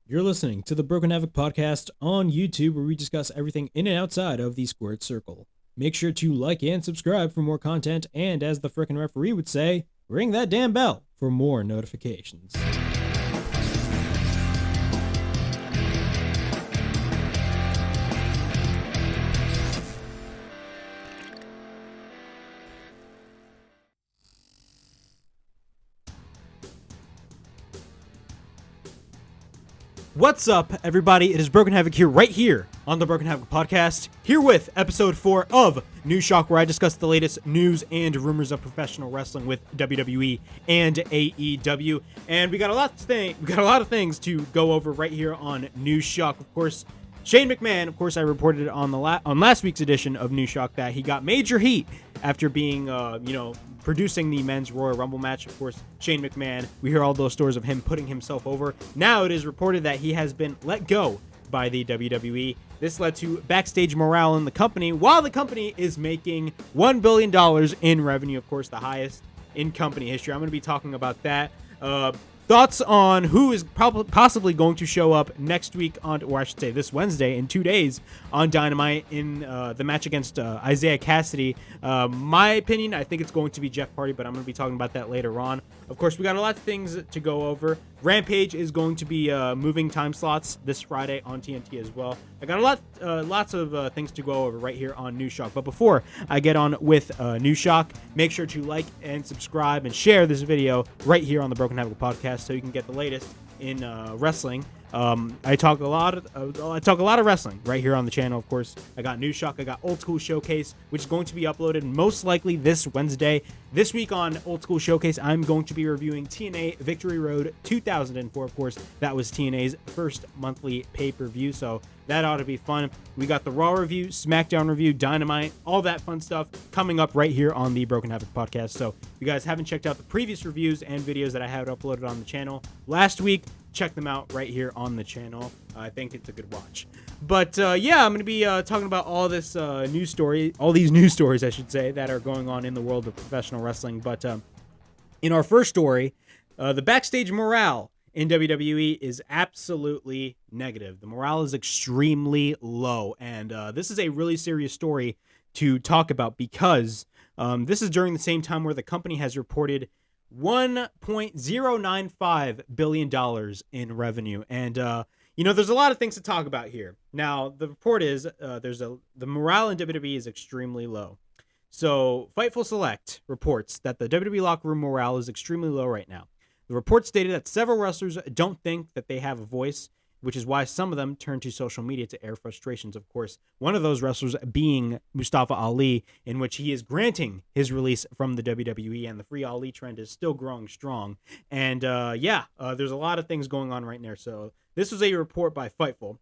You're listening to the Broken Havoc podcast on YouTube, where we discuss everything in and outside of the squared circle. Make sure to like and subscribe for more content, and as the frickin' referee would say, ring that damn bell for more notifications. What's up, everybody? It is Broken Havoc here, right here on the Broken Havoc podcast, here with episode 4 of News Shock, where I discuss the latest news and rumors of professional wrestling with WWE and AEW. And we got a lot of things to go over right here on News Shock. Of course, Shane McMahon, of course, I reported on last week's edition of News Shock that he got major heat after being, producing the men's Royal Rumble match. Of course, Shane McMahon, we hear all those stories of him putting himself over. Now it is reported that he has been let go by the WWE. This led to backstage morale in the company, while the company is making $1 billion in revenue, of course, the highest in company history. I'm going to be talking about that. Thoughts on who is possibly going to show up next week or I should say this Wednesday in 2 days on Dynamite in the match against Isaiah Cassidy. My opinion, I think it's going to be Jeff Hardy, but I'm going to be talking about that later on. Of course, we got a lot of things to go over. Rampage is going to be moving time slots this Friday on TNT as well. I got lots of things to go over right here on News Shock. But before I get on with News Shock, make sure to like and subscribe and share this video right here on the Broken Havoc podcast so you can get the latest in wrestling. I talk a lot of wrestling right here on the channel. Of course, I got News Shock, I got Old School Showcase, which is going to be uploaded most likely this Wednesday. This week on Old School Showcase, I'm going to be reviewing TNA Victory Road 2004. Of course, that was TNA's first monthly pay-per-view, so that ought to be fun. We got the Raw review, SmackDown review, Dynamite, all that fun stuff coming up right here on the Broken Havoc podcast. So if you guys haven't checked out the previous reviews and videos that I had uploaded on the channel last week, check them out right here on the channel. I think it's a good watch. But yeah, I'm going to be talking about all these news stories, I should say, that are going on in the world of professional wrestling. But in our first story, the backstage morale in WWE is absolutely negative. The morale is extremely low, and this is a really serious story to talk about because this is during the same time where the company has reported $1.095 billion in revenue. And, there's a lot of things to talk about here. Now, the report is the morale in WWE is extremely low. So Fightful Select reports that the WWE locker room morale is extremely low right now. The report stated that several wrestlers don't think that they have a voice, which is why some of them turn to social media to air frustrations. Of course, one of those wrestlers being Mustafa Ali, in which he is granting his release from the WWE, and the Free Ali trend is still growing strong. And there's a lot of things going on right there. So this was a report by Fightful,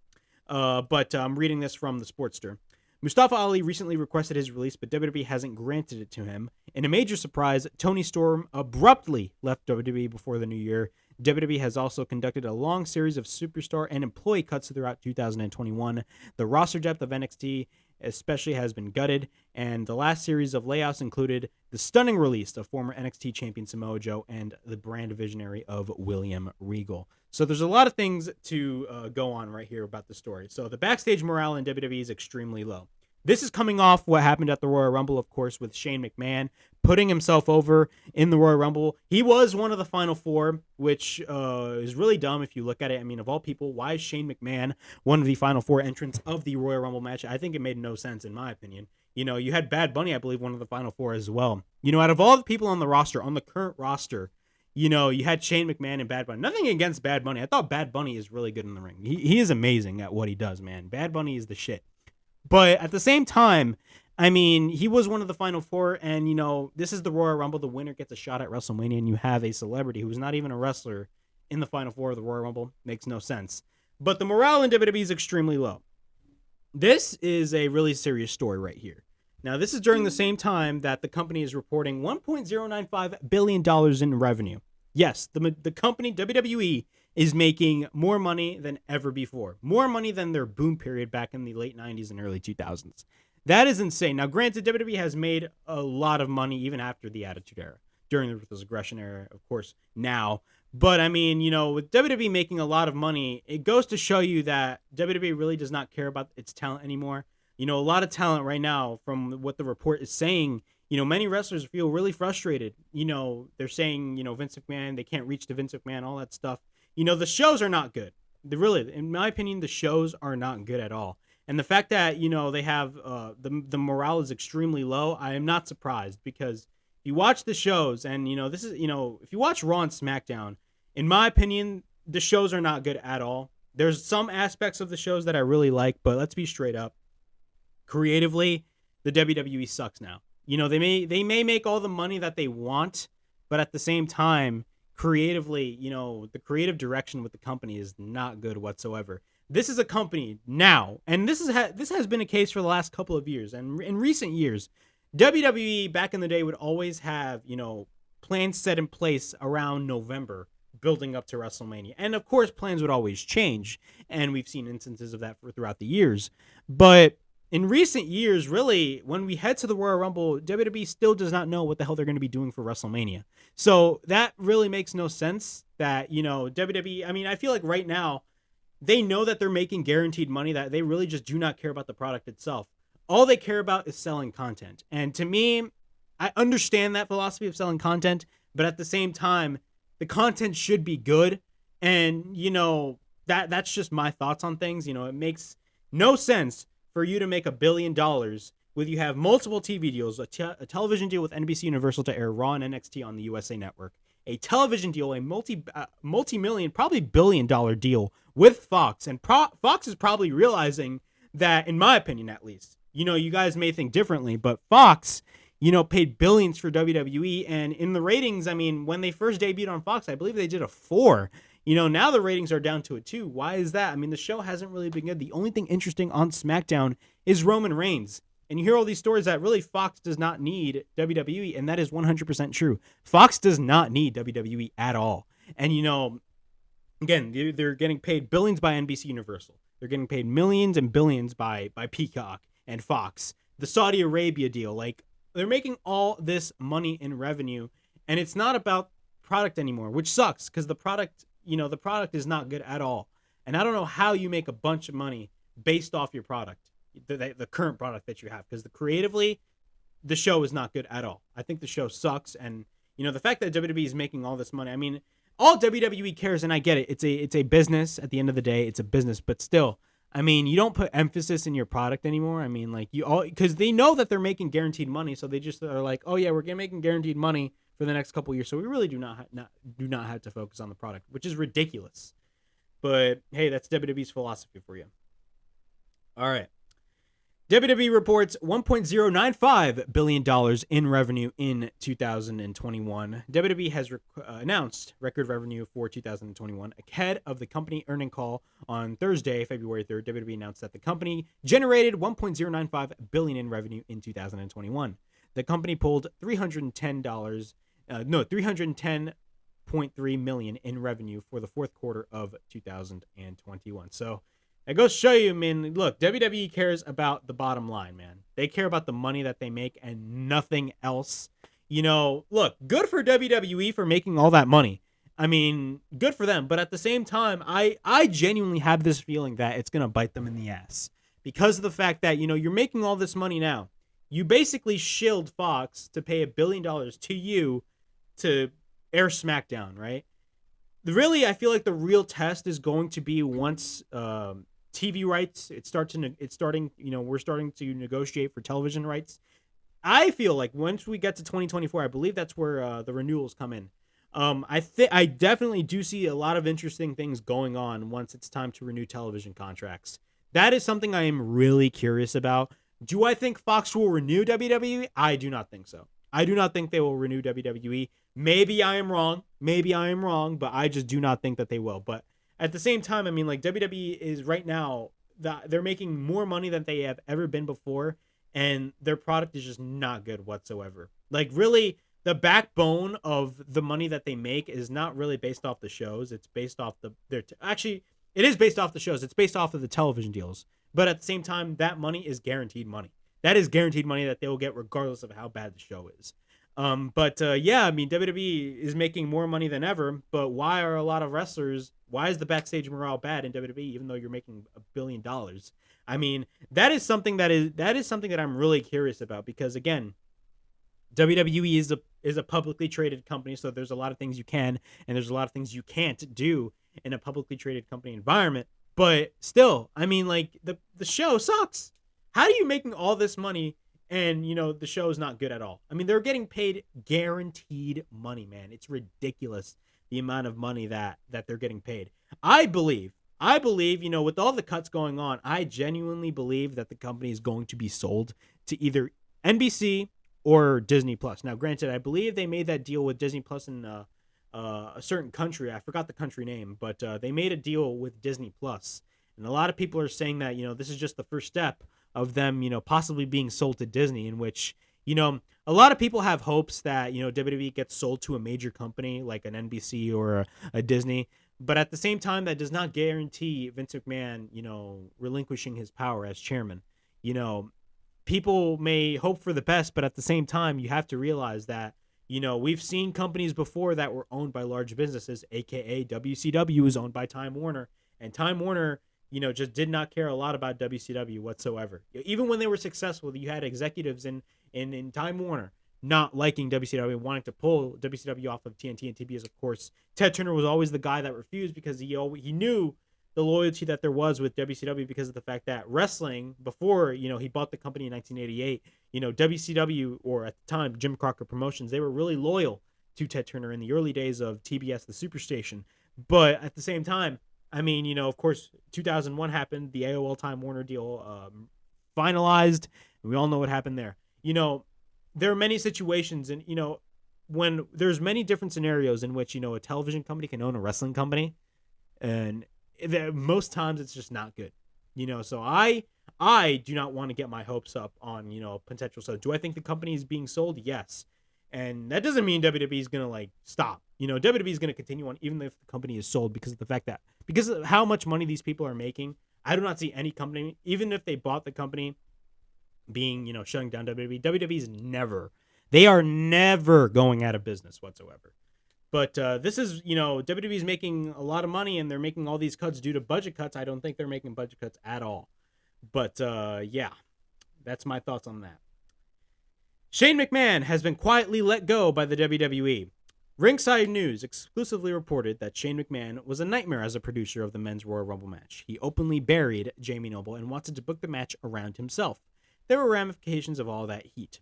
but I'm reading this from the Sportster. Mustafa Ali recently requested his release, but WWE hasn't granted it to him. In a major surprise, Tony Storm abruptly left WWE before the new year. WWE has also conducted a long series of superstar and employee cuts throughout 2021. The roster depth of NXT especially has been gutted, and the last series of layoffs included the stunning release of former NXT champion Samoa Joe and the brand visionary of William Regal. So there's a lot of things to go on right here about the story. So the backstage morale in WWE is extremely low. This is coming off what happened at the Royal Rumble, of course, with Shane McMahon putting himself over in the Royal Rumble. He was one of the final four, which is really dumb if you look at it. I mean, of all people, why is Shane McMahon one of the final four entrants of the Royal Rumble match? I think it made no sense, in my opinion. You had Bad Bunny, I believe, one of the final four as well. Out of all the people on the roster, on the current roster, you had Shane McMahon and Bad Bunny. Nothing against Bad Bunny. I thought Bad Bunny is really good in the ring. He is amazing at what he does, man. Bad Bunny is the shit. But at the same time, I mean, he was one of the final four, and, this is the Royal Rumble. The winner gets a shot at WrestleMania, and you have a celebrity who's not even a wrestler in the final four of the Royal Rumble. Makes no sense. But the morale in WWE is extremely low. This is a really serious story right here. Now, this is during the same time that the company is reporting $1.095 billion in revenue. Yes, the company, WWE, is making more money than ever before. More money than their boom period back in the late 90s and early 2000s. That is insane. Now, granted, WWE has made a lot of money even after the Attitude Era, during the Ruthless Aggression Era, of course, now. But I mean, with WWE making a lot of money, it goes to show you that WWE really does not care about its talent anymore. A lot of talent right now, from what the report is saying, many wrestlers feel really frustrated. They're saying, Vince McMahon, they can't reach to Vince McMahon, all that stuff. The shows are not good. Really, in my opinion, the shows are not good at all. And the fact that, they have the morale is extremely low, I am not surprised, because if you watch the shows and, this is, if you watch Raw and SmackDown, in my opinion, the shows are not good at all. There's some aspects of the shows that I really like, but let's be straight up. Creatively, the WWE sucks now. They may make all the money that they want, but at the same time, creatively, the creative direction with the company is not good whatsoever. This is a company now, and this has been a case for the last couple of years. And in recent years, WWE back in the day would always have, plans set in place around November building up to WrestleMania. And of course, plans would always change, and we've seen instances of that throughout the years. But in recent years, really, when we head to the Royal Rumble, WWE still does not know what the hell they're going to be doing for WrestleMania. So that really makes no sense that, WWE, I mean, I feel like right now, they know that they're making guaranteed money, that they really just do not care about the product itself. All they care about is selling content. And to me, I understand that philosophy of selling content, but at the same time, the content should be good. And, that's just my thoughts on things. It makes no sense for you to make $1 billion when you have multiple TV deals, a television deal with NBC Universal to air Raw and NXT on the USA Network, a television deal, a multi-million, probably billion-dollar deal with Fox. And Fox is probably realizing that, in my opinion at least, you guys may think differently, but Fox, paid billions for WWE. And in the ratings, I mean, when they first debuted on Fox, I believe they did a 4. Now the ratings are down to a 2. Why is that? I mean, the show hasn't really been good. The only thing interesting on SmackDown is Roman Reigns. And you hear all these stories that really Fox does not need WWE, and that is 100% true. Fox does not need WWE at all. And, again, they're getting paid billions by NBC Universal. They're getting paid millions and billions by Peacock and Fox. The Saudi Arabia deal, they're making all this money in revenue, and it's not about product anymore, which sucks, because the product is not good at all. And I don't know how you make a bunch of money based off your product, the current product that you have, because creatively, the show is not good at all. I think the show sucks, and the fact that WWE is making all this money, I mean, all WWE cares, and I get it, it's a business. At the end of the day, it's a business, but still, I mean, you don't put emphasis in your product anymore. I mean, because they know that they're making guaranteed money, so they just are like, oh yeah, we're making guaranteed money for the next couple of years, so we really do not have to focus on the product, which is ridiculous. But hey, that's WWE's philosophy for you. All right. WWE reports $1.095 billion in revenue in 2021. WWE has announced record revenue for 2021 ahead of the company earning call on Thursday, February 3rd. WWE announced that the company generated $1.095 billion in revenue in 2021. The company pulled $310.3 million in revenue for the fourth quarter of 2021. So it goes to show you, man, look, WWE cares about the bottom line, man. They care about the money that they make and nothing else. Look, good for WWE for making all that money. I mean, good for them. But at the same time, I genuinely have this feeling that it's going to bite them in the ass. Because of the fact that, you're making all this money now. You basically shilled Fox to pay $1 billion to you to air SmackDown, right? Really, I feel like the real test is going to be once TV rights, we're starting to negotiate for television rights. I feel like once we get to 2024, I believe that's where the renewals come in. I definitely do see a lot of interesting things going on once it's time to renew television contracts. That is something I am really curious about. Do I think Fox will renew WWE? I do not think so. I do not think they will renew WWE. Maybe I am wrong, but I just do not think that they will. But at the same time, I mean, WWE is right now, they're making more money than they have ever been before, and their product is just not good whatsoever. Really, the backbone of the money that they make is not really based off the shows. It's based off actually, it is based off the shows. It's based off of the television deals. But at the same time, that money is guaranteed money. That is guaranteed money that they will get regardless of how bad the show is. Yeah, I mean, WWE is making more money than ever, but why are a lot of wrestlers, why is the backstage morale bad in WWE even though you're making $1 billion? I mean, that is something that I'm really curious about because again, WWE is a publicly traded company, so there's a lot of things you can and there's a lot of things you can't do in a publicly traded company environment. But still, I mean, like the show sucks. How are you making all this money and the show is not good at all? I mean, they're getting paid guaranteed money, man. It's ridiculous the amount of money that they're getting paid. I believe, with all the cuts going on, I genuinely believe that the company is going to be sold to either NBC or Disney Plus. Now, granted, I believe they made that deal with Disney Plus in a certain country. I forgot the country name, but they made a deal with Disney Plus, and a lot of people are saying that this is just the first step of them, possibly being sold to Disney. In which a lot of people have hopes that WWE gets sold to a major company like an NBC or a Disney. But at the same time, that does not guarantee Vince McMahon, relinquishing his power as chairman. You know, People may hope for the best, but at the same time, you have to realize that, we've seen companies before that were owned by large businesses, aka WCW is owned by Time Warner, and Time Warner, just did not care a lot about WCW whatsoever. Even when they were successful, you had executives in Time Warner not liking WCW, wanting to pull WCW off of TNT and TBS. Of course, Ted Turner was always the guy that refused because he knew the loyalty that there was with WCW because of the fact that wrestling before, he bought the company in 1988, WCW, or at the time, Jim Crocker Promotions, they were really loyal to Ted Turner in the early days of TBS, the Superstation. But at the same time, I mean, of course, 2001 happened, the AOL Time Warner deal finalized, and we all know what happened there. There are many situations, and, when there's many different scenarios in which, a television company can own a wrestling company, and most times it's just not good, so I do not want to get my hopes up on potential. So do I think the company is being sold? Yes. And that doesn't mean WWE is going to stop. WWE is going to continue on even if the company is sold, because of the fact that because of how much money these people are making, I do not see any company, even if they bought the company, being shutting down WWE. WWE's they are never going out of business whatsoever. But this is, WWE's making a lot of money and they're making all these cuts due to budget cuts. I don't think they're making budget cuts at all. But yeah, that's my thoughts on that. Shane McMahon has been quietly let go by the WWE. Ringside News exclusively reported that Shane McMahon was a nightmare as a producer of the Men's Royal Rumble match. He openly buried Jamie Noble and wanted to book the match around himself. There were ramifications of all that heat.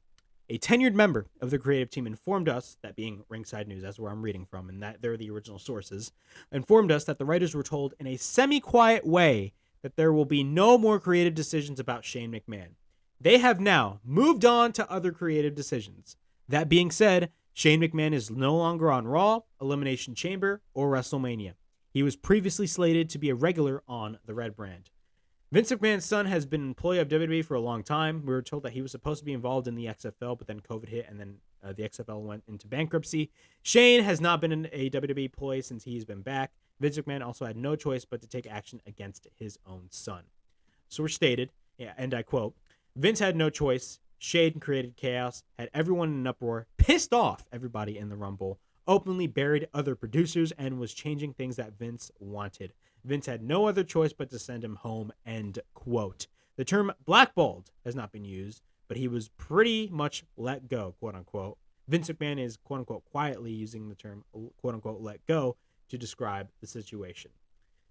A tenured member of the creative team informed us, that being Ringside News, that's where I'm reading from, and that they're the original sources, informed us that the writers were told in a semi-quiet way that there will be no more creative decisions about Shane McMahon. They have now moved on to other creative decisions. That being said, Shane McMahon is no longer on Raw, Elimination Chamber, or WrestleMania. He was previously slated to be a regular on the Red Brand. Vince McMahon's son has been an employee of WWE for a long time. We were told that he was supposed to be involved in the XFL, but then COVID hit, and then the XFL went into bankruptcy. Shane has not been in a WWE employee since he's been back. Vince McMahon also had no choice but to take action against his own son. Source stated, and I quote, Vince had no choice. Shane created chaos, had everyone in an uproar, pissed off everybody in the Rumble, openly buried other producers, and was changing things that Vince wanted. Vince had no other choice but to send him home, end quote. The term blackballed has not been used, but he was pretty much let go, quote unquote. Vince McMahon is, quote unquote, quietly using the term, quote unquote, let go to describe the situation.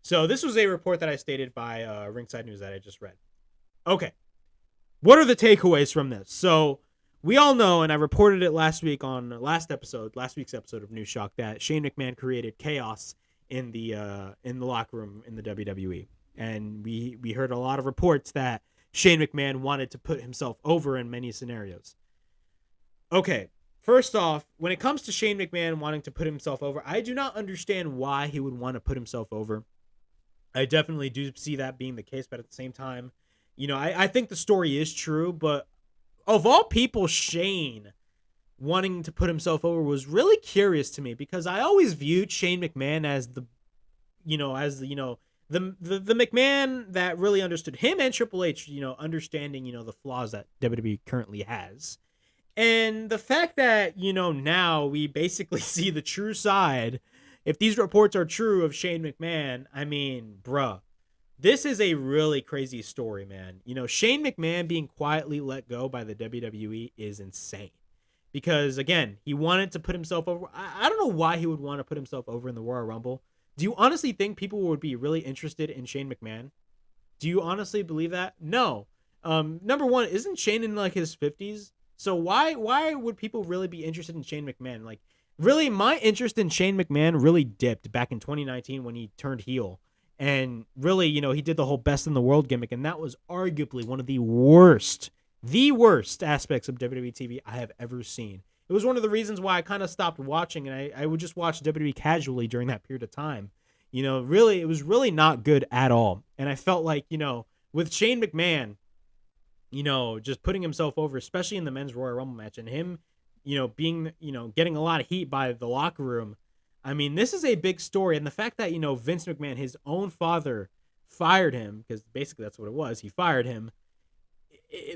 So this was a report that I stated by Ringside News that I just read. Okay. What are the takeaways from this? So we all know, and I reported it last week on last week's episode of New Shock, that Shane McMahon created chaos in the locker room in the WWE. And we heard a lot of reports that Shane McMahon wanted to put himself over in many scenarios. Okay, first off, when it comes to Shane McMahon wanting to put himself over, I do not understand why he would want to put himself over. I definitely do see that being the case, but at the same time, I think the story is true, but of all people, Shane wanting to put himself over was really curious to me, because I always viewed Shane McMahon as the McMahon that really understood him, and Triple H, understanding, the flaws that WWE currently has. And the fact that, now we basically see the true side, if these reports are true of Shane McMahon, I mean, bruh, this is a really crazy story, man. Shane McMahon being quietly let go by the WWE is insane. Because, again, he wanted to put himself over. I don't know why he would want to put himself over in the Royal Rumble. Do you honestly think people would be really interested in Shane McMahon? Do you honestly believe that? No. Number one, isn't Shane in like his 50s? So why would people really be interested in Shane McMahon? Like, really, my interest in Shane McMahon really dipped back in 2019 when he turned heel. And really, he did the whole best in the world gimmick, and that was arguably one of the worst aspects of WWE TV I have ever seen. It was one of the reasons why I kind of stopped watching, and I would just watch WWE casually during that period of time. Really, it was really not good at all. And I felt like, with Shane McMahon, just putting himself over, especially in the men's Royal Rumble match, and him, being, getting a lot of heat by the locker room. I mean, this is a big story. And the fact that, Vince McMahon, his own father, fired him, because basically that's what it was. He fired him.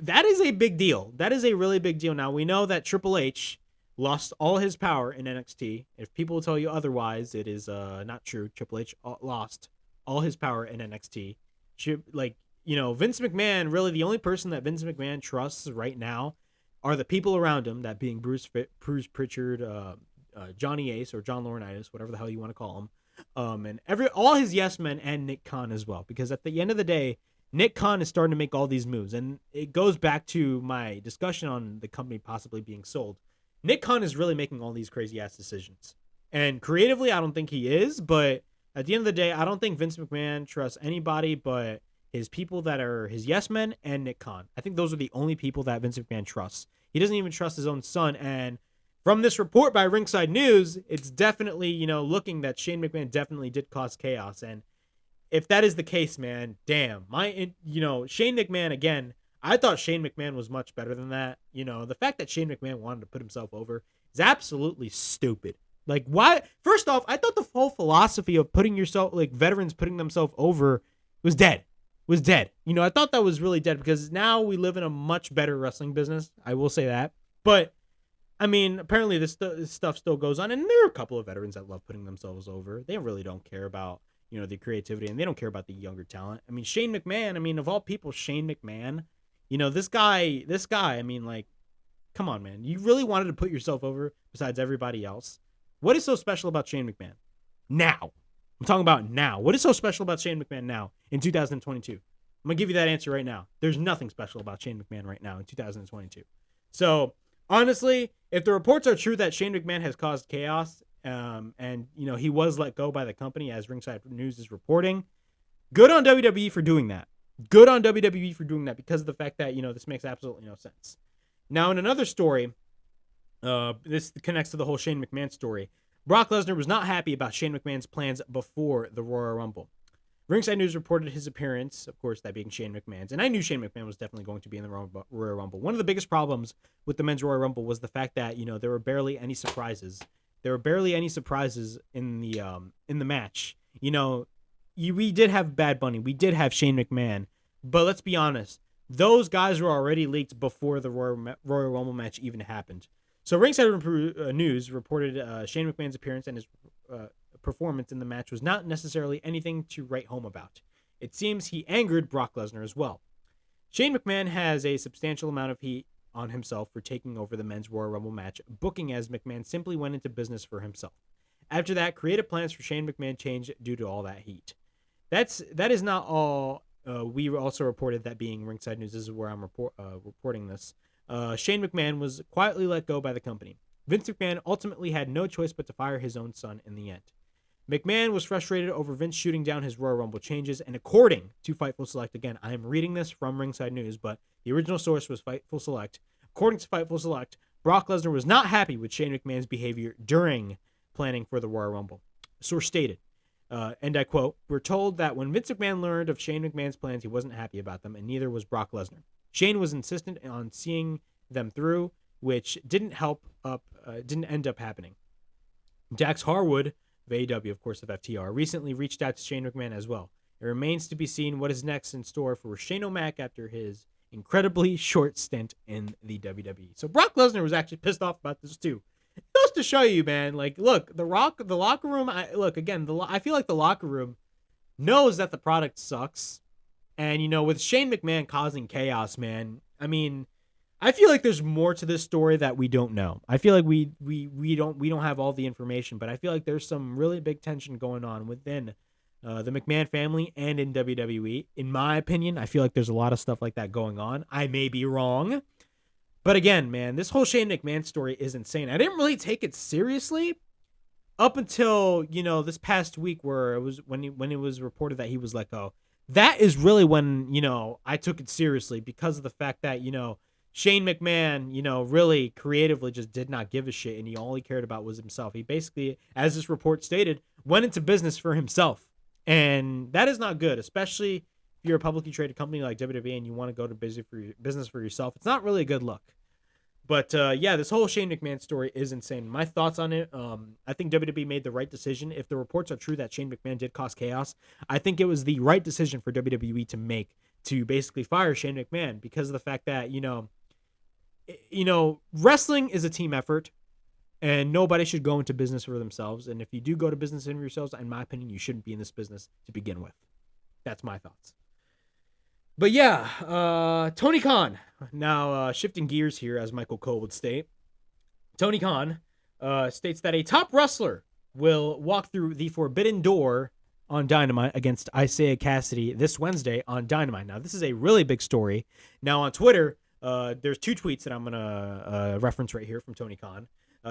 That is a big deal. That is a really big deal. Now, we know that Triple H lost all his power in NXT. If people tell you otherwise, it is not true. Triple H lost all his power in NXT. Vince McMahon, really the only person that Vince McMahon trusts right now are the people around him, that being Bruce Pritchard, Johnny Ace, or John Laurinaitis, whatever the hell you want to call him, and all his yes men, and Nick Khan as well. Because at the end of the day, Nick Khan is starting to make all these moves, and it goes back to my discussion on the company possibly being sold. Nick Khan is really making all these crazy ass decisions, and creatively, I don't think he is. But at the end of the day, I don't think Vince McMahon trusts anybody but his people that are his yes men and Nick Khan. I think those are the only people that Vince McMahon trusts. He doesn't even trust his own son. And from this report by Ringside News, it's definitely, looking that Shane McMahon definitely did cause chaos. And if that is the case, man, damn. Shane McMahon, again, I thought Shane McMahon was much better than that. The fact that Shane McMahon wanted to put himself over is absolutely stupid. Like, why? First off, I thought the whole philosophy of veterans putting themselves over was dead. I thought that was really dead, because now we live in a much better wrestling business. I will say that. But, I mean, apparently this stuff still goes on. And there are a couple of veterans that love putting themselves over. They really don't care about, the creativity, and they don't care about the younger talent. I mean, Shane McMahon, of all people, Shane McMahon, this guy, I mean, like, come on, man. You really wanted to put yourself over besides everybody else. What is so special about Shane McMahon? Now. I'm talking about now. What is so special about Shane McMahon now in 2022? I'm going to give you that answer right now. There's nothing special about Shane McMahon right now in 2022. So, honestly, if the reports are true that Shane McMahon has caused chaos, and, he was let go by the company, as Ringside News is reporting, good on WWE for doing that. Because of the fact that, this makes absolutely no sense. Now, in another story, this connects to the whole Shane McMahon story. Brock Lesnar was not happy about Shane McMahon's plans before the Royal Rumble. Ringside News reported his appearance, of course, that being Shane McMahon's, and I knew Shane McMahon was definitely going to be in the Royal Rumble. One of the biggest problems with the men's Royal Rumble was the fact that, there were barely any surprises. In the match. We did have Bad Bunny, we did have Shane McMahon, but let's be honest, those guys were already leaked before the Royal Rumble match even happened. So Ringside News reported Shane McMahon's appearance and his performance in the match was not necessarily anything to write home about. It seems he angered Brock Lesnar as well. Shane McMahon has a substantial amount of heat on himself for taking over the men's Royal Rumble match, booking as McMahon simply went into business for himself. After that, creative plans for Shane McMahon changed due to all that heat. That is not all. We also reported that being Ringside News. This is where I'm reporting this. Shane McMahon was quietly let go by the company. Vince McMahon ultimately had no choice but to fire his own son in the end. McMahon was frustrated over Vince shooting down his Royal Rumble changes, and according to Fightful Select, again, I am reading this from Ringside News, but the original source was Fightful Select. According to Fightful Select, Brock Lesnar was not happy with Shane McMahon's behavior during planning for the Royal Rumble. The source stated, and I quote, "We're told that when Vince McMahon learned of Shane McMahon's plans, he wasn't happy about them, and neither was Brock Lesnar. Shane was insistent on seeing them through, which didn't end up happening. Dax Harwood, of AEW, of course, of FTR, recently reached out to Shane McMahon as well. It remains to be seen what is next in store for Shane O'Mac after his incredibly short stint in the WWE. So Brock Lesnar was actually pissed off about this too. It goes to show you, man. Like, look, the locker room. I feel like the locker room knows that the product sucks, and with Shane McMahon causing chaos, man. I mean, I feel like there's more to this story that we don't know. I feel like we don't have all the information, but I feel like there's some really big tension going on within the McMahon family and in WWE. In my opinion, I feel like there's a lot of stuff like that going on. I may be wrong, but again, man, this whole Shane McMahon story is insane. I didn't really take it seriously up until this past week, where it was when it was reported that he was let go. That is really when I took it seriously, because of the fact that Shane McMahon, really creatively just did not give a shit, and all he cared about was himself. He basically, as this report stated, went into business for himself. And that is not good, especially if you're a publicly traded company like WWE and you want to go to business for yourself. It's not really a good look. But yeah, this whole Shane McMahon story is insane. My thoughts on it, I think WWE made the right decision. If the reports are true that Shane McMahon did cause chaos, I think it was the right decision for WWE to make, to basically fire Shane McMahon, because of the fact that, wrestling is a team effort, and nobody should go into business for themselves. And if you do go to business for yourselves, in my opinion, you shouldn't be in this business to begin with. That's my thoughts. But yeah, Tony Khan. Now, shifting gears here, as Michael Cole would state. Tony Khan states that a top wrestler will walk through the forbidden door on Dynamite against Isaiah Cassidy this Wednesday on Dynamite. Now, this is a really big story. Now, on Twitter, there's two tweets that I'm going to reference right here from Tony Khan.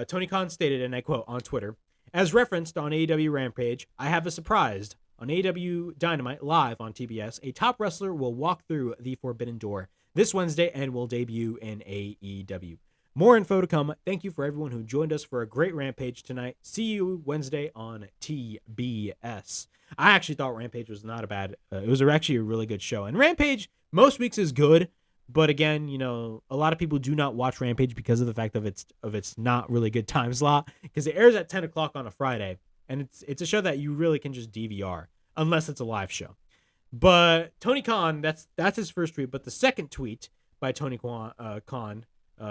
Tony Khan stated, and I quote on Twitter, "As referenced on AEW Rampage, I have a surprise. On AEW Dynamite live on TBS, a top wrestler will walk through the forbidden door this Wednesday and will debut in AEW. More info to come. Thank you for everyone who joined us for a great Rampage tonight. See you Wednesday on TBS." I actually thought Rampage was not a bad. It was actually a really good show. And Rampage most weeks is good, but again, a lot of people do not watch Rampage because of the fact of its not really good time slot, because it airs at 10 o'clock on a Friday, and it's a show that you really can just DVR unless it's a live show. But Tony Khan, that's his first tweet. But the second tweet by Tony Khan,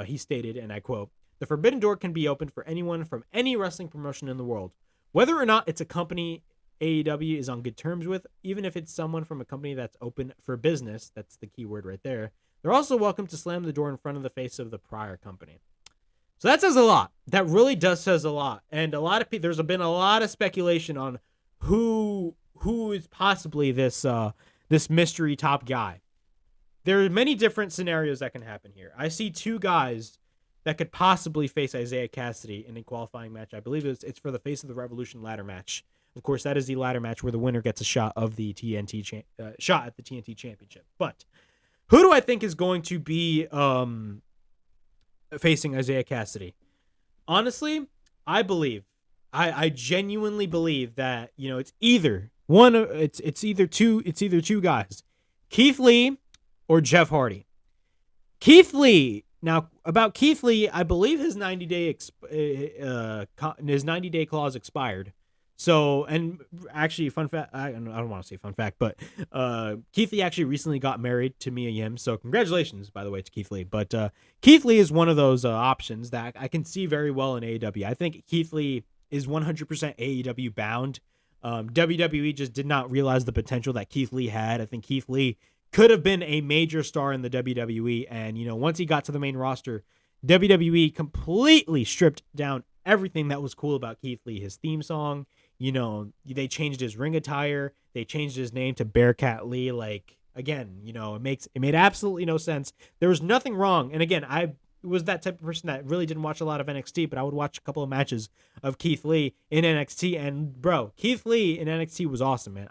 he stated, and I quote, "The forbidden door can be opened for anyone from any wrestling promotion in the world. Whether or not it's a company AEW is on good terms with, even if it's someone from a company that's open for business," that's the key word right there, "they're also welcome to slam the door in front of the face of the prior company." So that says a lot. That really does says a lot. And a lot of people, there's been a lot of speculation on who is possibly this mystery top guy. There are many different scenarios that can happen here. I see two guys that could possibly face Isaiah Cassidy in a qualifying match. I believe it's for the Face of the Revolution ladder match. Of course, that is the ladder match where the winner gets a shot of the shot at the TNT Championship. But who do I think is going to be facing Isaiah Cassidy? Honestly, I genuinely believe that it's either two guys, Keith Lee or Jeff Hardy. Keith Lee. Now, about Keith Lee, I believe his 90-day clause expired. So, and actually, fun fact, I don't want to say fun fact, but Keith Lee actually recently got married to Mia Yim. So congratulations, by the way, to Keith Lee. But Keith Lee is one of those options that I can see very well in AEW. I think Keith Lee is 100% AEW bound. WWE just did not realize the potential that Keith Lee had. I think Keith Lee could have been a major star in the WWE. And, once he got to the main roster, WWE completely stripped down everything that was cool about Keith Lee. His theme song, they changed his ring attire. They changed his name to Bearcat Lee. Like, again, it made absolutely no sense. There was nothing wrong. And again, I was that type of person that really didn't watch a lot of NXT, but I would watch a couple of matches of Keith Lee in NXT. And bro, Keith Lee in NXT was awesome, man.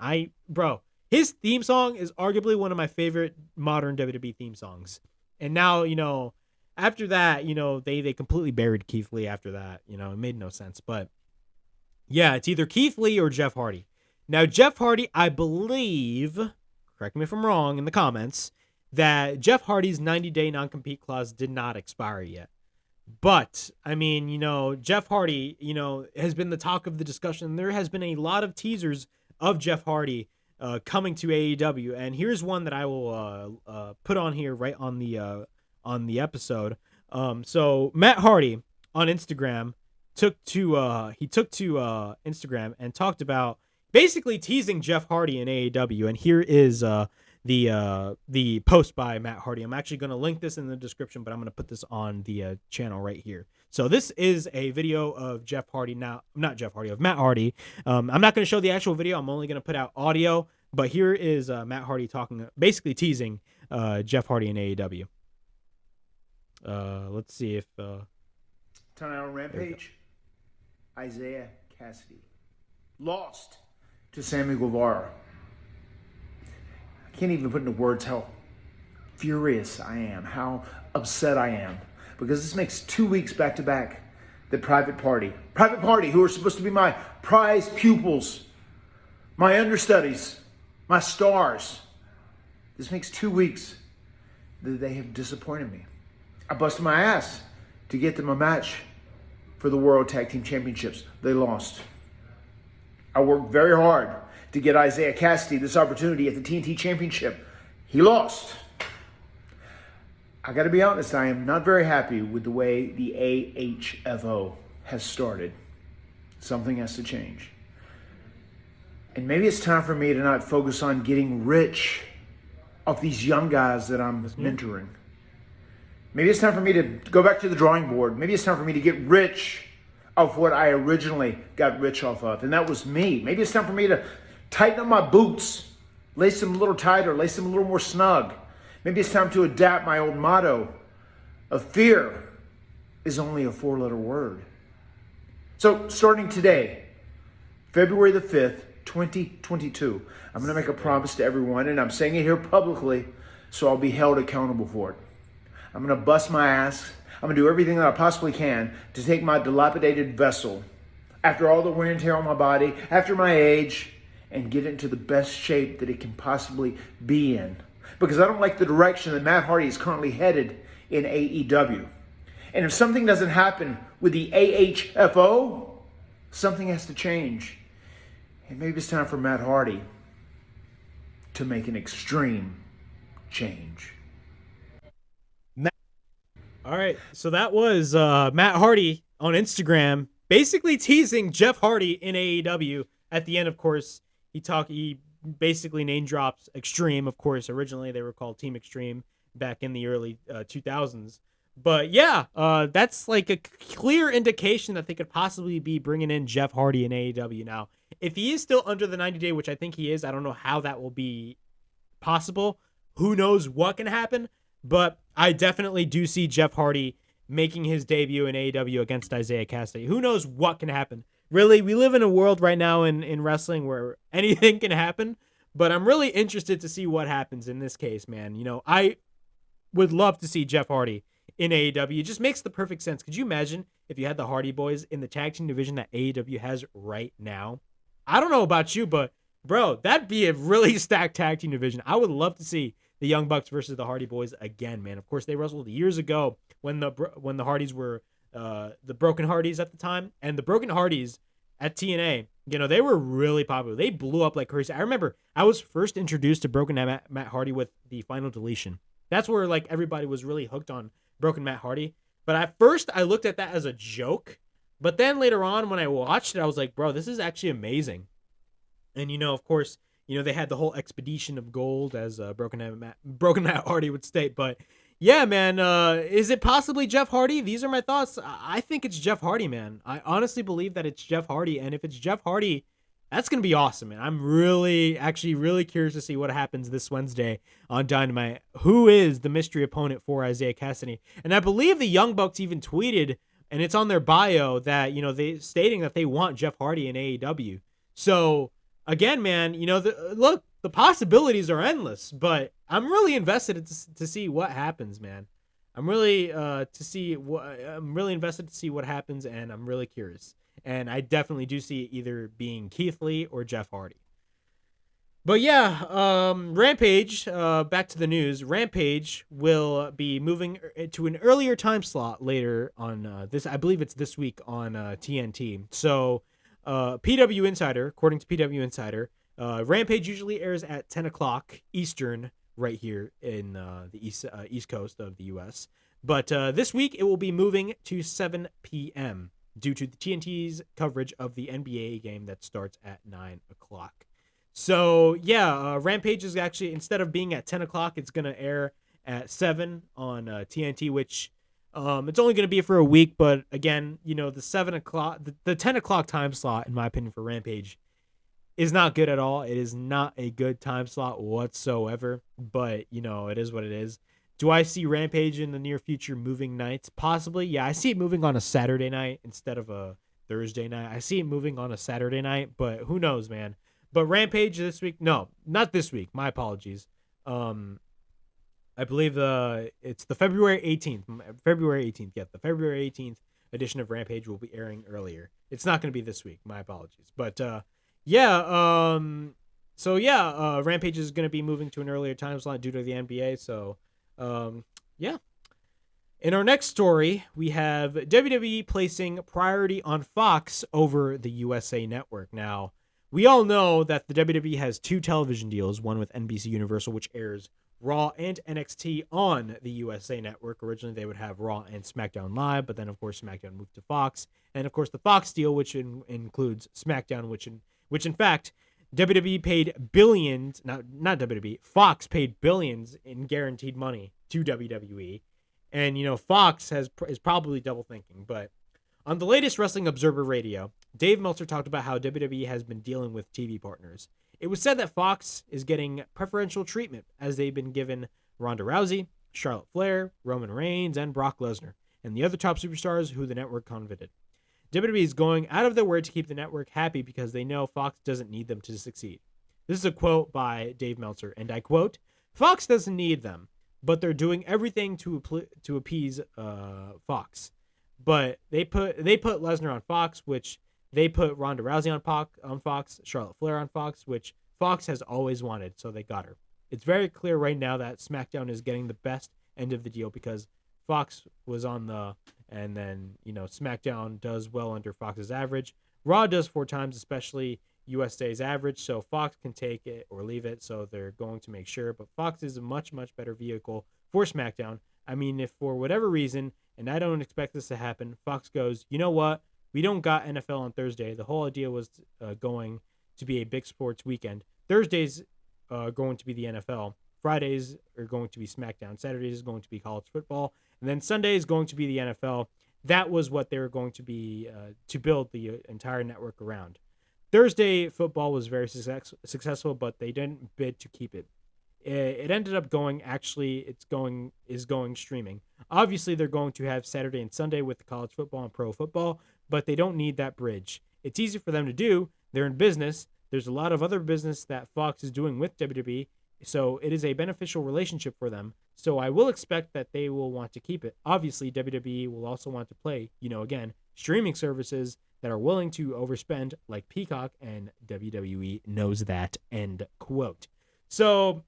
His theme song is arguably one of my favorite modern WWE theme songs. And now, after that, they completely buried Keith Lee after that. It made no sense. But yeah, it's either Keith Lee or Jeff Hardy. Now, Jeff Hardy, I believe, correct me if I'm wrong in the comments, that Jeff Hardy's 90-day non-compete clause did not expire yet. But, I mean, Jeff Hardy, has been the talk of the discussion. There has been a lot of teasers of Jeff Hardy coming to AEW. And here's one that I will put on here right on the episode. So Matt Hardy on Instagram took to Instagram and talked about basically teasing Jeff Hardy in AEW. And here is the post by Matt Hardy. I'm actually going to link this in the description, but I'm going to put this on the channel right here. So this is a video of Jeff Hardy. Now, not Jeff Hardy, of Matt Hardy. I'm not going to show the actual video. I'm only going to put out audio. But here is Matt Hardy talking, basically teasing Jeff Hardy in AEW. Let's see if... Tonight on Rampage, Isaiah Cassidy lost to Sammy Guevara. I can't even put into words how furious I am, how upset I am, because this makes 2 weeks back-to-back that Private Party, who are supposed to be my prize pupils, my understudies, my stars, this makes 2 weeks that they have disappointed me. I busted my ass to get them a match for the World Tag Team Championships. They lost. I worked very hard to get Isaiah Cassidy this opportunity at the TNT Championship. He lost. I got to be honest, I am not very happy with the way the AHFO has started. Something has to change. And maybe it's time for me to not focus on getting rich off these young guys that I'm mentoring. Maybe it's time for me to go back to the drawing board. Maybe it's time for me to get rich off what I originally got rich off of, and that was me. Maybe it's time for me to tighten up my boots, lace them a little tighter, lace them a little more snug. Maybe it's time to adapt my old motto of fear is only a 4-letter word. So starting today, February the 5th, 2022, I'm going to make a promise to everyone, and I'm saying it here publicly, so I'll be held accountable for it. I'm going to bust my ass. I'm going to do everything that I possibly can to take my dilapidated vessel, after all the wear and tear on my body, after my age, and get it into the best shape that it can possibly be in. Because I don't like the direction that Matt Hardy is currently headed in AEW. And if something doesn't happen with the AHFO, something has to change. And maybe it's time for Matt Hardy to make an extreme change. All right, so that was Matt Hardy on Instagram, basically teasing Jeff Hardy in AEW. At the end, of course, he basically name drops Extreme. Of course, originally they were called Team Extreme back in the early 2000s. But yeah, that's like a clear indication that they could possibly be bringing in Jeff Hardy in AEW now. If he is still under the 90-day, which I think he is, I don't know how that will be possible. Who knows what can happen? But I definitely do see Jeff Hardy making his debut in AEW against Isaiah Cassidy. Who knows what can happen? Really, we live in a world right now in wrestling where anything can happen. But I'm really interested to see what happens in this case, man. You know, I would love to see Jeff Hardy in AEW. It just makes the perfect sense. Could you imagine if you had the Hardy Boys in the tag team division that AEW has right now? I don't know about you, but, bro, that'd be a really stacked tag team division. I would love to see the Young Bucks versus the Hardy Boys again, man. Of course, they wrestled years ago when the Hardys were the Broken Hardys at the time, and the Broken Hardys at TNA, you know, they were really popular. They blew up like crazy. I remember I was first introduced to Broken Matt Hardy with the Final Deletion. That's where like everybody was really hooked on Broken Matt Hardy. But at first, I looked at that as a joke. But then later on, when I watched it, I was like, bro, this is actually amazing. And you know, of course, you know, they had the whole expedition of gold, as Broken Matt Hardy would state. But yeah, man, is it possibly Jeff Hardy? These are my thoughts. I think it's Jeff Hardy, man. I honestly believe that it's Jeff Hardy. And if it's Jeff Hardy, that's going to be awesome, man. I'm really curious to see what happens this Wednesday on Dynamite. Who is the mystery opponent for Isaiah Cassidy? And I believe the Young Bucks even tweeted, and it's on their bio, that, you know, they stating that they want Jeff Hardy in AEW. So again, man, you know, look, the possibilities are endless, but I'm really invested to see what happens, man. I'm really invested to see what happens, and I'm really curious. And I definitely do see it either being Keith Lee or Jeff Hardy. But yeah, Rampage, back to the news. Rampage will be moving to an earlier time slot later on this. I believe it's this week on TNT. So PW Insider, according to PW Insider, Rampage usually airs at 10 o'clock Eastern right here in the East Coast of the U.S. But this week it will be moving to 7 p.m. due to the TNT's coverage of the NBA game that starts at 9 o'clock. So, yeah, Rampage is actually, instead of being at 10 o'clock, it's going to air at 7 on TNT, which it's only going to be for a week. But again, the 7 o'clock, the 10 o'clock time slot, in my opinion, for Rampage is not good at all. It is not a good time slot whatsoever. But, it is what it is. Do I see Rampage in the near future moving nights? Possibly. Yeah, I see it moving on a Saturday night instead of a Thursday night. I see it moving on a Saturday night, but who knows, man. But Rampage this week, no, not this week. My apologies. I believe it's the February 18th. February 18th. Yeah, the February 18th edition of Rampage will be airing earlier. It's not going to be this week. My apologies. But yeah, Rampage is going to be moving to an earlier time slot due to the NBA. So yeah. In our next story, we have WWE placing priority on Fox over the USA Network. Now, we all know that the WWE has two television deals, one with NBC Universal, which airs Raw and NXT on the USA Network. Originally, they would have Raw and SmackDown Live, but then, of course, SmackDown moved to Fox. And, of course, the Fox deal, which includes SmackDown, which in fact, WWE paid billions, not WWE, Fox paid billions in guaranteed money to WWE. And, Fox is probably double thinking. But on the latest Wrestling Observer Radio, Dave Meltzer talked about how WWE has been dealing with TV partners. It was said that Fox is getting preferential treatment as they've been given Ronda Rousey, Charlotte Flair, Roman Reigns, and Brock Lesnar, and the other top superstars who the network coveted. WWE is going out of their way to keep the network happy because they know Fox doesn't need them to succeed. This is a quote by Dave Meltzer, and I quote, "Fox doesn't need them, but they're doing everything to appease Fox. But they put Lesnar on Fox, which they put Ronda Rousey on Fox, Charlotte Flair on Fox, which Fox has always wanted, so they got her. It's very clear right now that SmackDown is getting the best end of the deal because Fox was on and then, SmackDown does well under Fox's average. Raw does 4 times, especially USA's average, so Fox can take it or leave it, so they're going to make sure. But Fox is a much, much better vehicle for SmackDown. I mean, if for whatever reason, and I don't expect this to happen, Fox goes, you know what? We don't got NFL on Thursday. The whole idea was going to be a big sports weekend. Thursdays going to be the NFL. Fridays are going to be SmackDown. Saturdays is going to be college football. And then Sunday is going to be the NFL. That was what they were going to be to build the entire network around. Thursday football was very successful, but they didn't bid to keep it. It ended up going streaming. Obviously, they're going to have Saturday and Sunday with the college football and pro football, but they don't need that bridge. It's easy for them to do. They're in business. There's a lot of other business that Fox is doing with WWE, so it is a beneficial relationship for them. So I will expect that they will want to keep it. Obviously, WWE will also want to play, again, streaming services that are willing to overspend like Peacock, and WWE knows that, end quote. So,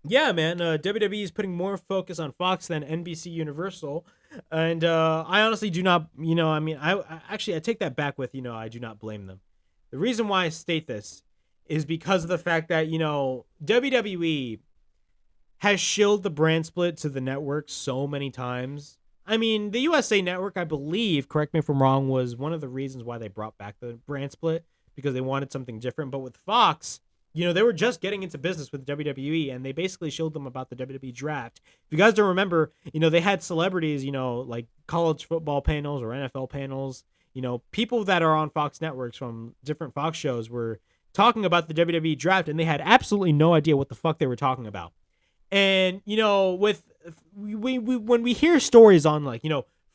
yeah, man, WWE is putting more focus on Fox than NBC Universal, and I honestly do not, I take that back with, I do not blame them. The reason why I state this is because of the fact that, WWE has shilled the brand split to the network so many times. I mean, the USA Network, I believe, correct me if I'm wrong, was one of the reasons why they brought back the brand split, because they wanted something different. But with Fox, they were just getting into business with WWE, and they basically showed them about the WWE draft. If you guys don't remember, they had celebrities, like college football panels or NFL panels. People that are on Fox networks from different Fox shows were talking about the WWE draft, and they had absolutely no idea what the fuck they were talking about. And, with when we hear stories on, like,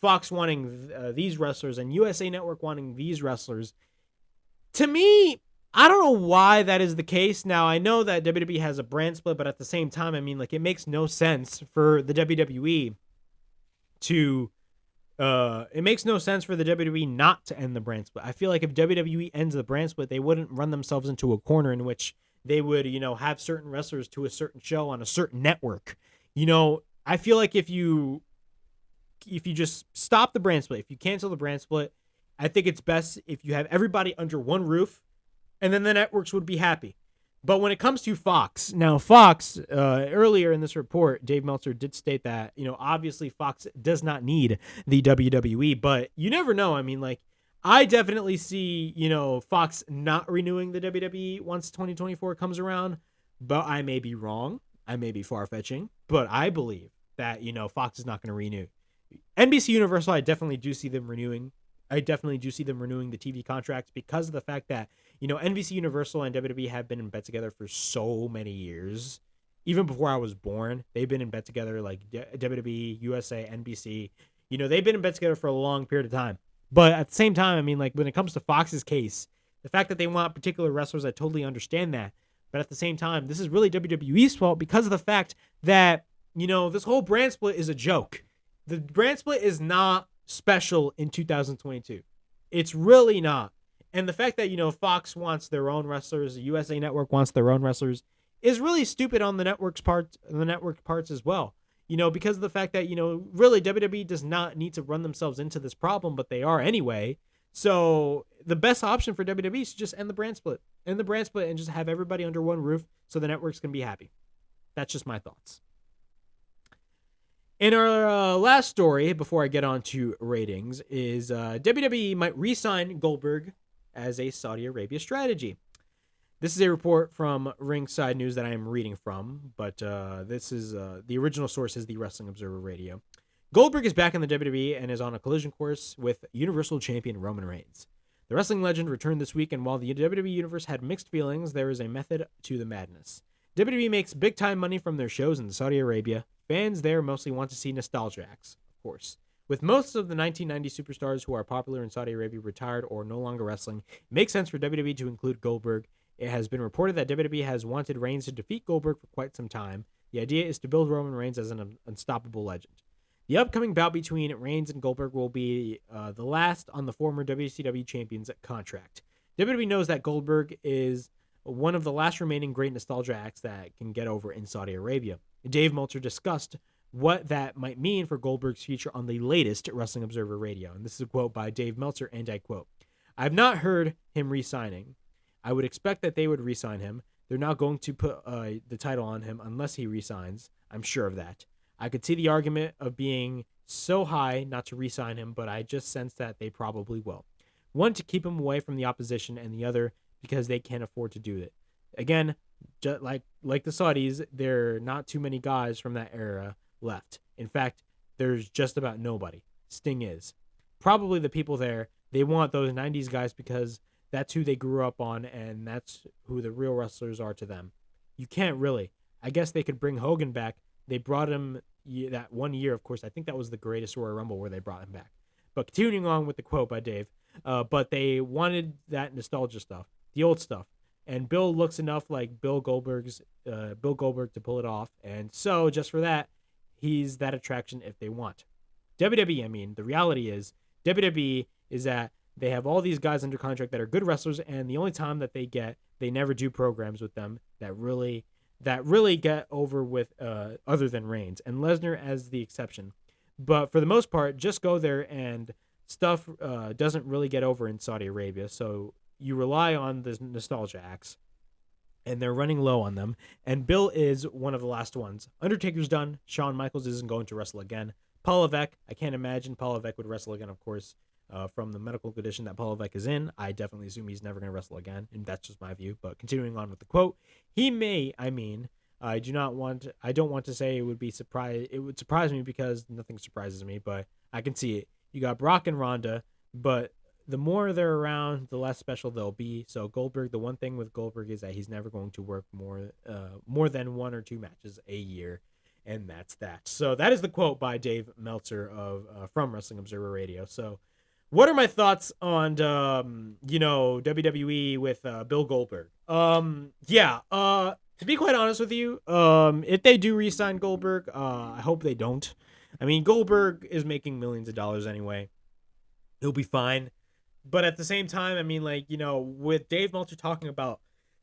Fox wanting these wrestlers and USA Network wanting these wrestlers, to me, I don't know why that is the case. Now, I know that WWE has a brand split, but at the same time, it makes no sense for the WWE to, it makes no sense for the WWE not to end the brand split. I feel like if WWE ends the brand split, they wouldn't run themselves into a corner in which they would, have certain wrestlers to a certain show on a certain network. I feel like if you just stop the brand split, if you cancel the brand split, I think it's best if you have everybody under one roof, and then the networks would be happy. But when it comes to Fox, now Fox, earlier in this report, Dave Meltzer did state that, obviously Fox does not need the WWE, but you never know. I mean, like, I definitely see, Fox not renewing the WWE once 2024 comes around, but I may be wrong. I may be far-fetching, but I believe that, Fox is not going to renew. NBC Universal, I definitely do see them renewing. I definitely do see them renewing the TV contracts because of the fact that, NBC Universal and WWE have been in bed together for so many years. Even before I was born, they've been in bed together, like WWE, USA, NBC. They've been in bed together for a long period of time. But at the same time, I mean, like, when it comes to Fox's case, the fact that they want particular wrestlers, I totally understand that. But at the same time, this is really WWE's fault because of the fact that, this whole brand split is a joke. The brand split is not special in 2022. It's really not. And the fact that, Fox wants their own wrestlers, the USA Network wants their own wrestlers, is really stupid on the network parts as well. Because of the fact that, really WWE does not need to run themselves into this problem, but they are anyway. So the best option for WWE is to just end the brand split. End the brand split and just have everybody under one roof so the networks can be happy. That's just my thoughts. In our last story, before I get on to ratings, is WWE might re-sign Goldberg as a Saudi Arabia strategy. This is a report from Ringside News that I am reading from, but this is the original source is the Wrestling Observer Radio. Goldberg is back in the WWE and is on a collision course with Universal Champion Roman Reigns. The wrestling legend returned this week, and while the WWE Universe had mixed feelings, there is a method to the madness. WWE makes big-time money from their shows in Saudi Arabia. Fans there mostly want to see nostalgia acts, of course. With most of the 1990 superstars who are popular in Saudi Arabia retired or no longer wrestling, it makes sense for WWE to include Goldberg. It has been reported that WWE has wanted Reigns to defeat Goldberg for quite some time. The idea is to build Roman Reigns as an unstoppable legend. The upcoming bout between Reigns and Goldberg will be the last on the former WCW champion's contract. WWE knows that Goldberg is one of the last remaining great nostalgia acts that can get over in Saudi Arabia. Dave Meltzer discussed what that might mean for Goldberg's future on the latest Wrestling Observer Radio. And this is a quote by Dave Meltzer, and I quote, "I've not heard him re-signing. I would expect that they would re-sign him. They're not going to put the title on him unless he re-signs. I'm sure of that. I could see the argument of being so high not to re-sign him, but I just sense that they probably will. One, to keep him away from the opposition, and the other because they can't afford to do it. Again, just like the Saudis, there are not too many guys from that era left. In fact, there's just about nobody. Sting is. Probably the people there, they want those 90s guys because that's who they grew up on, and that's who the real wrestlers are to them. You can't really. I guess they could bring Hogan back. They brought him that 1 year, of course. I think that was the greatest Royal Rumble where they brought him back. But continuing on with the quote by Dave, but they wanted that nostalgia stuff, the old stuff. And Bill looks enough like Bill Goldberg to pull it off. And so just for that, he's that attraction if they want. WWE, I mean, the reality is WWE is that they have all these guys under contract that are good wrestlers, and the only time that they never do programs with them that really get over with other than Reigns, and Lesnar as the exception. But for the most part, just go there and stuff doesn't really get over in Saudi Arabia. So you rely on the nostalgia acts, and they're running low on them. And Bill is one of the last ones. Undertaker's done. Shawn Michaels isn't going to wrestle again. Paul Levesque, I can't imagine Paul Levesque would wrestle again, of course, from the medical condition that Paul Levesque is in. I definitely assume he's never going to wrestle again, and that's just my view. But continuing on with the quote, he may, I don't want to say it would surprise me because nothing surprises me, but I can see it. You got Brock and Ronda, but the more they're around, the less special they'll be. So Goldberg, the one thing with Goldberg is that he's never going to work more than 1 or 2 matches a year, and that's that. So that is the quote by Dave Meltzer from Wrestling Observer Radio. So what are my thoughts on WWE with Bill Goldberg? To be quite honest with you, if they do re-sign Goldberg, I hope they don't. I mean, Goldberg is making millions of dollars anyway. He'll be fine. But at the same time, I mean, with Dave Meltzer talking about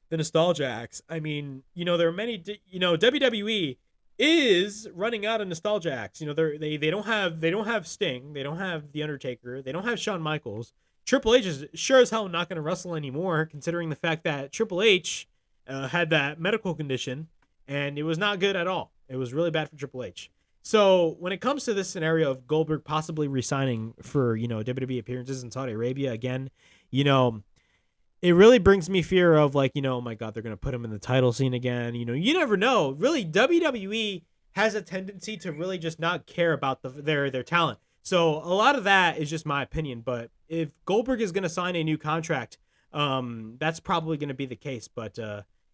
the nostalgia acts, I mean, there are many, WWE is running out of nostalgia acts. They don't have Sting, they don't have The Undertaker, they don't have Shawn Michaels. Triple H is sure as hell not going to wrestle anymore, considering the fact that Triple H, had that medical condition, and it was not good at all. It was really bad for Triple H. So when it comes to this scenario of Goldberg possibly resigning for, WWE appearances in Saudi Arabia again, it really brings me fear of like, oh my God, they're going to put him in the title scene again. You never know. Really, WWE has a tendency to really just not care about their talent. So a lot of that is just my opinion. But if Goldberg is going to sign a new contract, that's probably going to be the case. But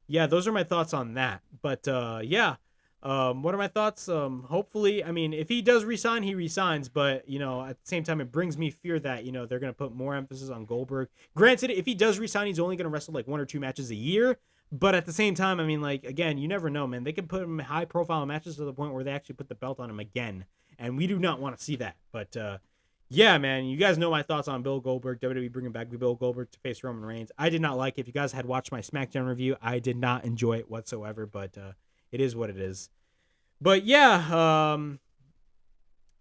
yeah, those are my thoughts on that. But yeah. What are my thoughts? Hopefully, I mean, if he does resign, he resigns. But, at the same time, it brings me fear that, they're going to put more emphasis on Goldberg. Granted, if he does resign, he's only going to wrestle like 1 or 2 matches a year. But at the same time, I mean, like, again, you never know, man. They could put him in high-profile matches to the point where they actually put the belt on him again. And we do not want to see that. But, yeah, man, you guys know my thoughts on Bill Goldberg. WWE bringing back Bill Goldberg to face Roman Reigns. I did not like it. If you guys had watched my SmackDown review, I did not enjoy it whatsoever. But it is what it is. But yeah,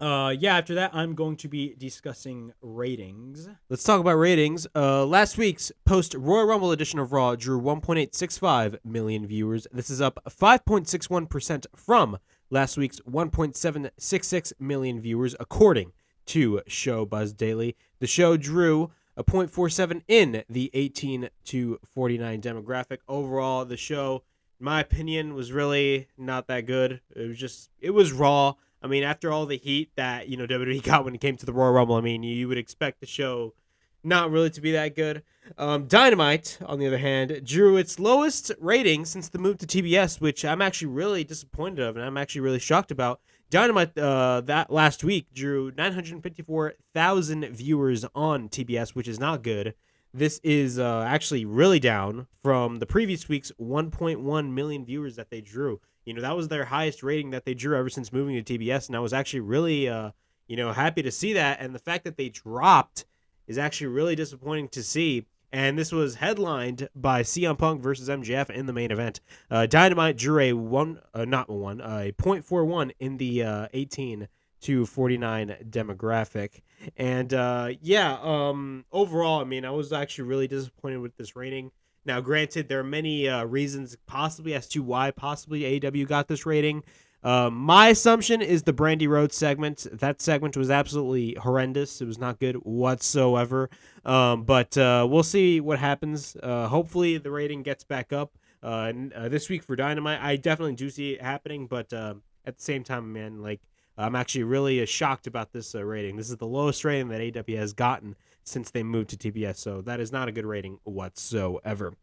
after that, I'm going to be discussing ratings. Let's talk about ratings. Last week's post-Royal Rumble edition of Raw drew 1.865 million viewers. This is up 5.61% from last week's 1.766 million viewers, according to Show Buzz Daily. The show drew a 0.47 in the 18 to 49 demographic. Overall, the show, my opinion, was really not that good. It was raw. I mean, after all the heat that, WWE got when it came to the Royal Rumble, I mean, you would expect the show not really to be that good. Dynamite, on the other hand, drew its lowest rating since the move to TBS, which I'm actually really disappointed of, and I'm actually really shocked about. Dynamite, that last week, drew 954,000 viewers on TBS, which is not good. This is actually really down from the previous week's 1.1 million viewers that they drew. That was their highest rating that they drew ever since moving to TBS, and I was actually really, happy to see that. And the fact that they dropped is actually really disappointing to see. And this was headlined by CM Punk versus MJF in the main event. Dynamite drew a 0.41 in the 18 to 49 demographic. And overall, I mean, I was actually really disappointed with this rating. Now, granted, there are many reasons possibly as to why possibly AEW got this rating. My assumption is the Brandy Rhodes segment. That segment was absolutely horrendous. It was not good whatsoever. But we'll see what happens. Hopefully the rating gets back up this week for Dynamite. I definitely do see it happening, but at the same time, man, like, I'm actually really shocked about this rating. This is the lowest rating that AEW has gotten since they moved to TBS, so that is not a good rating whatsoever.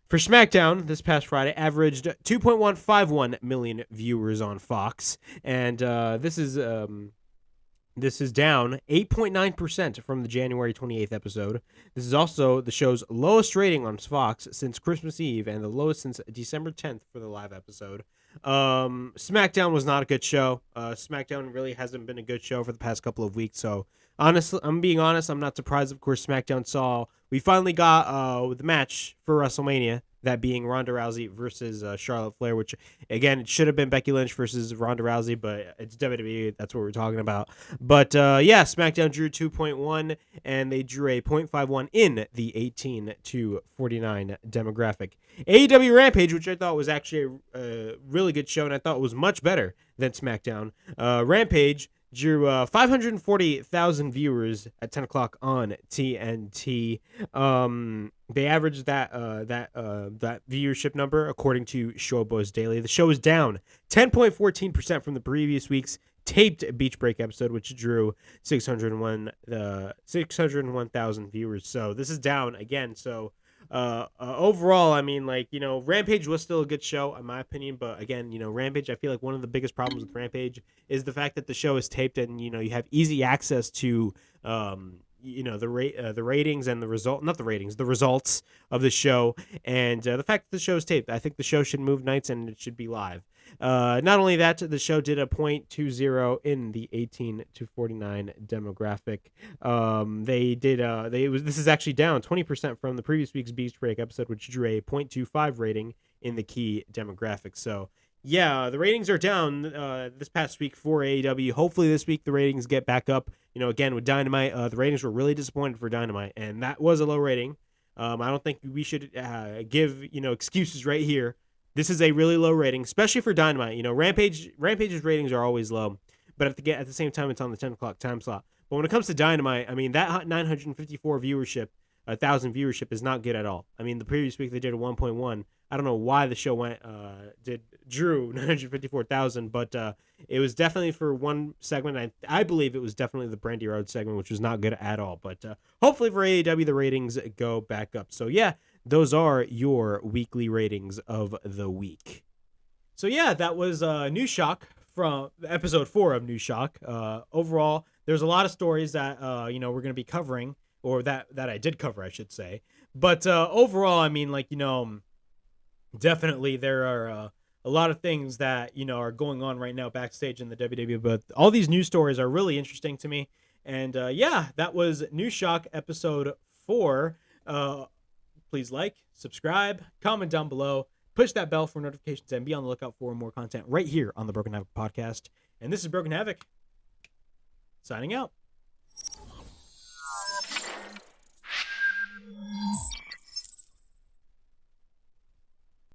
For SmackDown, this past Friday, averaged 2.151 million viewers on Fox, and this is down 8.9% from the January 28th episode. This is also the show's lowest rating on Fox since Christmas Eve, and the lowest since December 10th for the live episode. SmackDown was not a good show. SmackDown really hasn't been a good show for the past couple of weeks, so honestly, I'm being honest, I'm not surprised. Of course, SmackDown we finally got the match for WrestleMania, that being Ronda Rousey versus Charlotte Flair, which, again, it should have been Becky Lynch versus Ronda Rousey, but it's WWE, that's what we're talking about. But, SmackDown drew 2.1, and they drew a 0.51 in the 18 to 49 demographic. AEW Rampage, which I thought was actually a really good show, and I thought it was much better than SmackDown. Rampage drew 540,000 viewers at 10 o'clock on TNT. They averaged that viewership number according to Showbuzz Daily. The show is down 10.14% from the previous week's taped Beach Break episode, which drew 601,000 viewers. So this is down again. So overall, I mean, like, Rampage was still a good show in my opinion, but again, Rampage, I feel like one of the biggest problems with Rampage is the fact that the show is taped, and you have easy access to the ratings and the results of the show, and the fact that the show is taped. I think the show should move nights and it should be live. Not only that, the show did a 0.20 in the 18 to 49 demographic. This is actually down 20% from the previous week's Beach Break episode, which drew a 0.25 rating in the key demographic. So yeah, the ratings are down this past week for AEW. Hopefully this week the ratings get back up. Again, with Dynamite, the ratings were really disappointed for Dynamite, and that was a low rating. I don't think we should give excuses right here. This is a really low rating, especially for Dynamite. Rampage's ratings are always low, but at the same time, it's on the 10 o'clock time slot. But when it comes to Dynamite, I mean, that 954 viewership, 1,000 viewership is not good at all. I mean, the previous week they did a 1.1. I don't know why the show drew 954,000, but it was definitely for one segment. I believe it was definitely the Brandy Rhodes segment, which was not good at all. But hopefully for AEW, the ratings go back up. So yeah, those are your weekly ratings of the week. So yeah, that was New Shock from episode 4 of New Shock. Overall, there's a lot of stories that we're going to be covering, or that I did cover, I should say. But overall, I mean, definitely there are a lot of things that are going on right now backstage in the WWE. But all these news stories are really interesting to me. And yeah, that was New Shock episode 4. Please like, subscribe, comment down below, push that bell for notifications, and be on the lookout for more content right here on the Broken Havoc podcast. And this is Broken Havoc, signing out.